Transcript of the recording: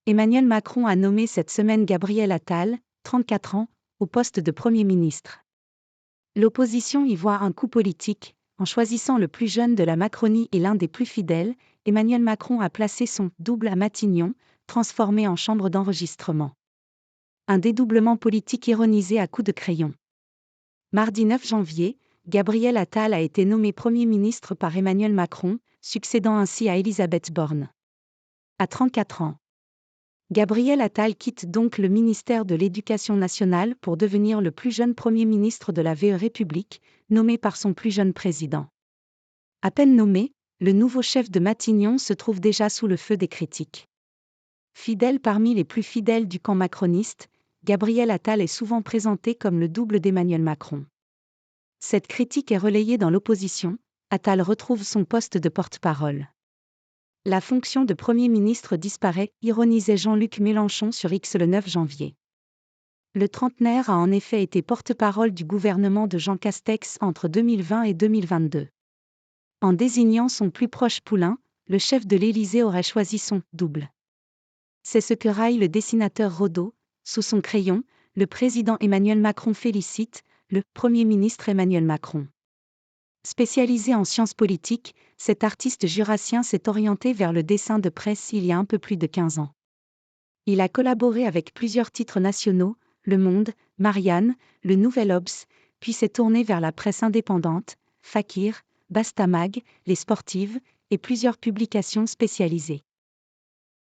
Emmanuel Macron a nommé cette semaine Gabriel Attal, 34 ans, au poste de Premier ministre. L'opposition y voit un coup politique. En choisissant le plus jeune de la Macronie et l'un des plus fidèles, Emmanuel Macron a placé son « double » à Matignon, transformé en chambre d'enregistrement. Un dédoublement politique ironisé à coups de crayon. Mardi 9 janvier, Gabriel Attal a été nommé Premier ministre par Emmanuel Macron, succédant ainsi à Elisabeth Borne. À 34 ans. Gabriel Attal quitte donc le ministère de l'Éducation nationale pour devenir le plus jeune Premier ministre de la République, nommé par son plus jeune président. À peine nommé, le nouveau chef de Matignon se trouve déjà sous le feu des critiques. Fidèle parmi les plus fidèles du camp macroniste, Gabriel Attal est souvent présenté comme le double d'Emmanuel Macron. Cette critique est relayée dans l'opposition. Attal retrouve son poste de porte-parole. La fonction de Premier ministre disparaît, ironisait Jean-Luc Mélenchon sur X le 9 janvier. Le trentenaire a en effet été porte-parole du gouvernement de Jean Castex entre 2020 et 2022. En désignant son plus proche poulain, le chef de l'Élysée aurait choisi son « double ». C'est ce que raille le dessinateur Rodot. Sous son crayon, le président Emmanuel Macron félicite le Premier ministre Emmanuel Macron. Spécialisé en sciences politiques, cet artiste jurassien s'est orienté vers le dessin de presse il y a un peu plus de 15 ans. Il a collaboré avec plusieurs titres nationaux, Le Monde, Marianne, Le Nouvel Obs, puis s'est tourné vers la presse indépendante, Fakir, Bastamag, Les Sportives, et plusieurs publications spécialisées.